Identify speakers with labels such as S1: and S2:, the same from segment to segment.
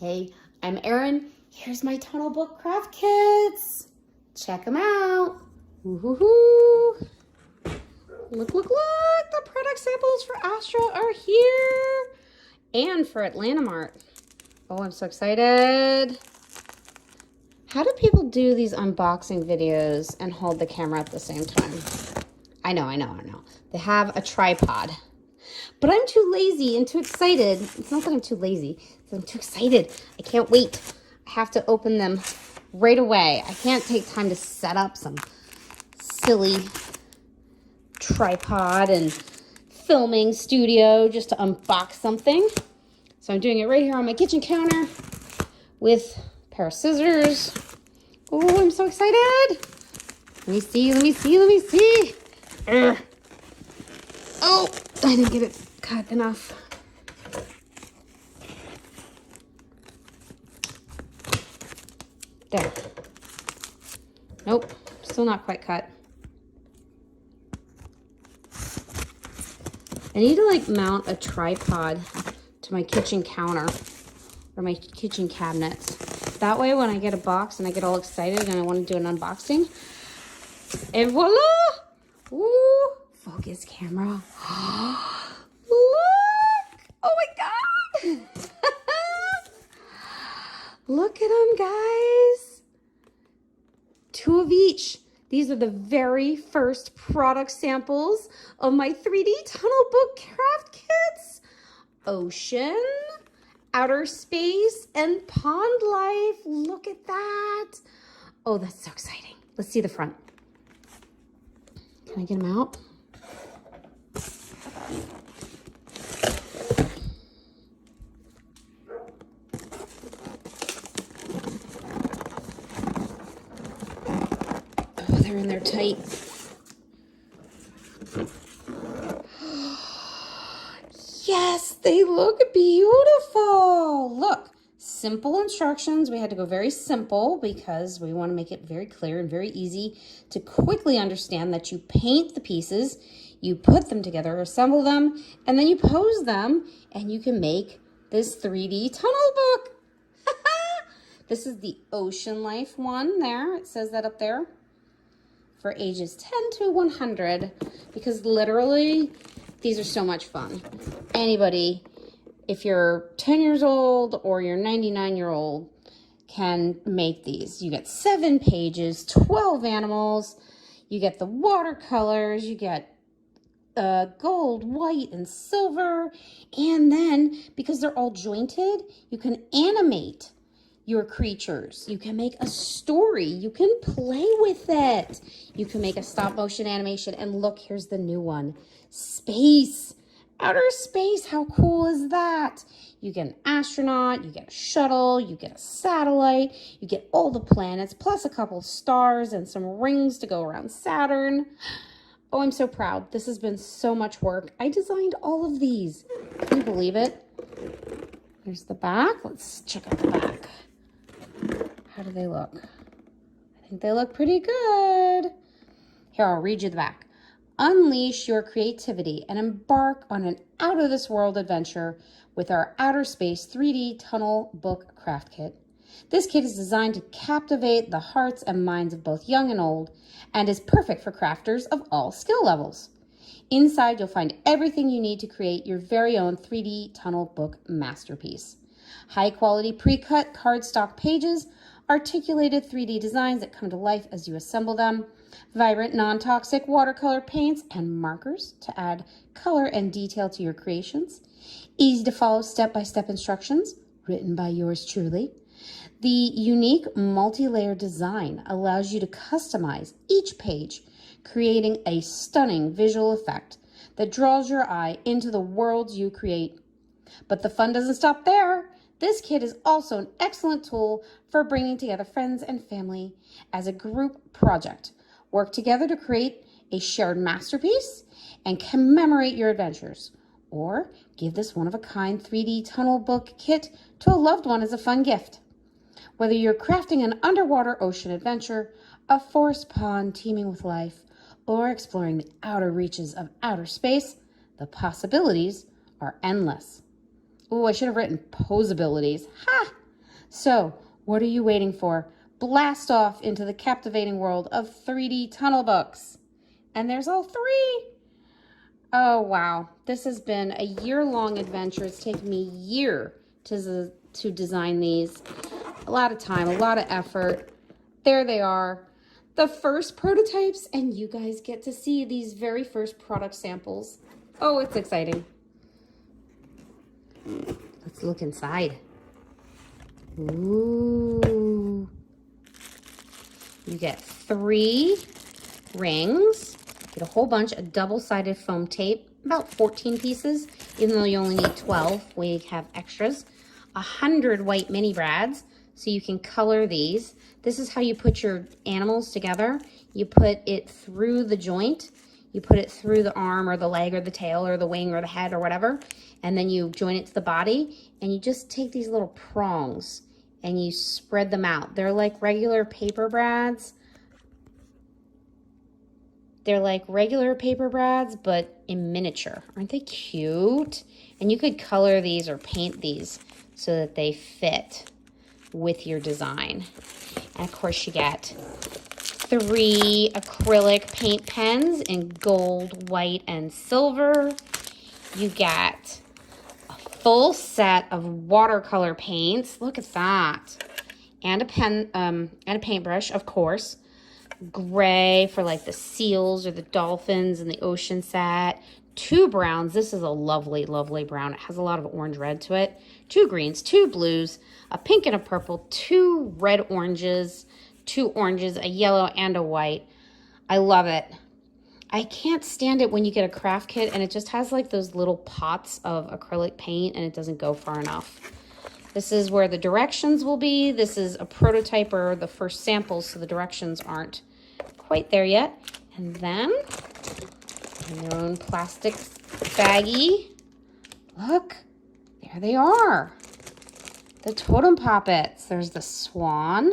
S1: Hey, I'm Erin. Here's my tunnel book craft kits. Check them out. Woo-hoo-hoo. Look, look, look. The product samples for ASTRA are here. And for Atlanta Mart. Oh, I'm so excited. How do people do these unboxing videos and hold the camera at the same time? I know. They have a tripod. But I'm too lazy and too excited. It's not that I'm too lazy. I'm too excited. I can't wait. I have to open them right away. I can't take time to set up some silly tripod and filming studio just to unbox something. So I'm doing it right here on my kitchen counter with a pair of scissors. Oh, I'm so excited. Let me see. Oh, I didn't get it cut enough. There. Nope, still not quite cut. I need to like mount a tripod to my kitchen counter or my kitchen cabinets. That way when I get a box and I get all excited and I want to do an unboxing, and voila! Ooh, focus camera. Look! Oh my God! Look at them, guys. 2 of each. These are the very first product samples of my 3D tunnel book craft kits. Ocean, outer space, and pond life. Look at that. Oh, that's so exciting. Let's see the front. Can I get them out? Oh, they're in there tight. Yes, they look beautiful. Look, simple instructions. We had to go very simple because we want to make it very clear and very easy to quickly understand that you paint the pieces, you put them together, assemble them, and then you pose them, and you can make this 3D tunnel book. This is the Ocean Life one there. It says that up there for ages 10 to 100 because literally these are so much fun. Anybody, if you're 10 years old or you're 99-year-old, can make these. You get 7 pages, 12 animals, you get the watercolors, you get gold, white, and silver, and then because they're all jointed, you can animate your creatures. You can make a story. You can play with it. You can make a stop motion animation. And look, here's the new one. Space. Outer space. How cool is that? You get an astronaut, you get a shuttle, you get a satellite, you get all the planets, plus a couple of stars and some rings to go around Saturn. Oh, I'm so proud. This has been so much work. I designed all of these. Can you believe it? Here's the back. Let's check out the back. How do they look? I think they look pretty good. Here, I'll read you the back. Unleash your creativity and embark on an out-of-this-world adventure with our Outer Space 3D Tunnel Book Craft Kit. This kit is designed to captivate the hearts and minds of both young and old and is perfect for crafters of all skill levels. Inside, you'll find everything you need to create your very own 3D tunnel book masterpiece. High-quality pre-cut cardstock pages, articulated 3D designs that come to life as you assemble them, vibrant non-toxic watercolor paints and markers to add color and detail to your creations, easy-to-follow step-by-step instructions written by yours truly. The unique multi-layer design allows you to customize each page, creating a stunning visual effect that draws your eye into the worlds you create. But the fun doesn't stop there. This kit is also an excellent tool for bringing together friends and family as a group project. Work together to create a shared masterpiece and commemorate your adventures. Or give this one-of-a-kind 3D tunnel book kit to a loved one as a fun gift. Whether you're crafting an underwater ocean adventure, a forest pond teeming with life, or exploring the outer reaches of outer space, the possibilities are endless. Oh, I should have written posabilities. Ha! So what are you waiting for? Blast off into the captivating world of 3D tunnel books. And there's all 3. Oh, wow. This has been a year-long adventure. It's taken me a year to design these. A lot of time, a lot of effort. There they are, the first prototypes, and you guys get to see these very first product samples. Oh, it's exciting. Let's look inside. Ooh. You get 3 rings. Get a whole bunch of double-sided foam tape, about 14 pieces, even though you only need 12. We have extras. 100 white mini brads, so you can color these. This is how you put your animals together. You put it through the joint. You put it through the arm or the leg or the tail or the wing or the head or whatever, and then you join it to the body, and you just take these little prongs and you spread them out. They're like regular paper brads. They're like regular paper brads, but in miniature. Aren't they cute? And you could color these or paint these so that they fit with your design. And of course you get 3 acrylic paint pens in gold, white, and silver. You get a full set of watercolor paints. Look at that. And a pen, and a paintbrush, of course. Gray for like the seals or the dolphins in the ocean set. 2 browns. This is a lovely, lovely brown. It has a lot of orange red to it. 2 greens, 2 blues, a pink and a purple, 2 red oranges, 2 oranges, a yellow and a white. I love it. I can't stand it when you get a craft kit and it just has like those little pots of acrylic paint and it doesn't go far enough. This is where the directions will be. This is a prototype or the first samples, so the directions aren't quite there yet. And then in their own plastic baggie, look, there they are. The totem poppets. There's the swan.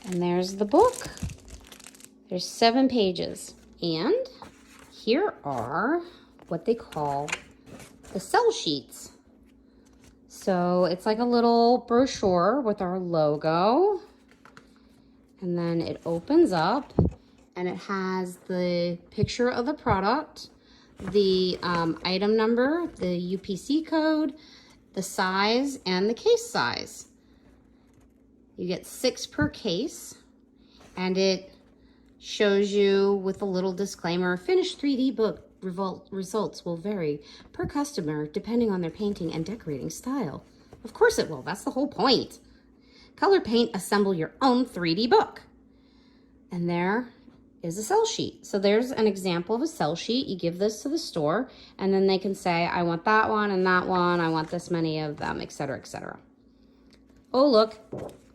S1: And there's the book. There's 7 pages. And here are what they call the cell sheets. So it's like a little brochure with our logo. And then it opens up and it has the picture of the product, the item number, the UPC code, the size, and the case size. You get 6 per case, and it shows you with a little disclaimer, finished 3D book results will vary per customer depending on their painting and decorating style. Of course it will, that's the whole point. Color paint, assemble your own 3D book. And there is a cell sheet. So there's an example of a cell sheet. You give this to the store and then they can say, I want that one and that one. I want this many of them, etc., etc. Oh, look,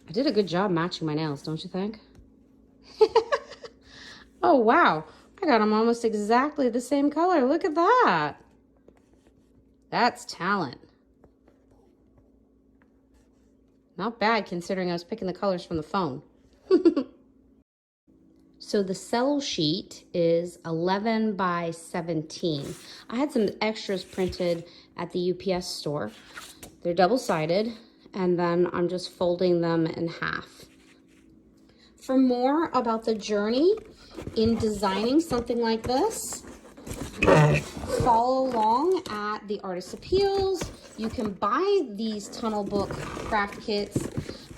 S1: I did a good job matching my nails, don't you think? Oh, wow. I got them almost exactly the same color. Look at that. That's talent. Not bad considering I was picking the colors from the phone. So the cell sheet is 11 by 17. I had some extras printed at the UPS store. They're double-sided, and then I'm just folding them in half. For more about the journey in designing something like this, follow along at the Artist Appeals. You can buy these tunnel book craft kits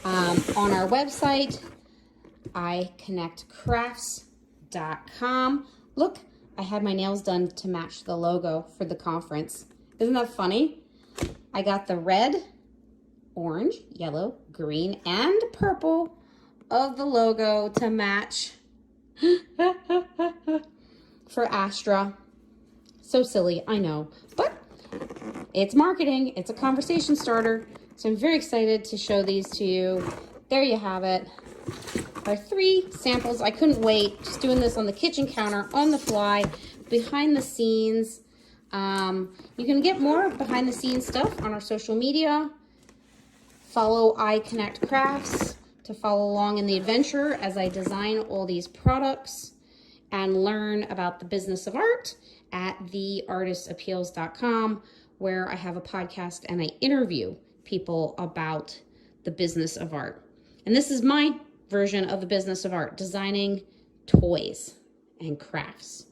S1: on our website, EyeConnectCrafts.com. Look, I had my nails done to match the logo for the conference. Isn't that funny? I got the red, orange, yellow, green, and purple of the logo to match for ASTRA. So silly, I know, but it's marketing. It's a conversation starter. So I'm very excited to show these to you. There you have it. Our 3 samples. I couldn't wait. Just doing this on the kitchen counter, on the fly, behind the scenes. You can get more behind the scenes stuff on our social media. Follow EyeConnect Crafts to follow along in the adventure as I design all these products and learn about the business of art at theartistappeals.com, where I have a podcast and I interview people about the business of art. And this is my version of the business of art, designing toys and crafts.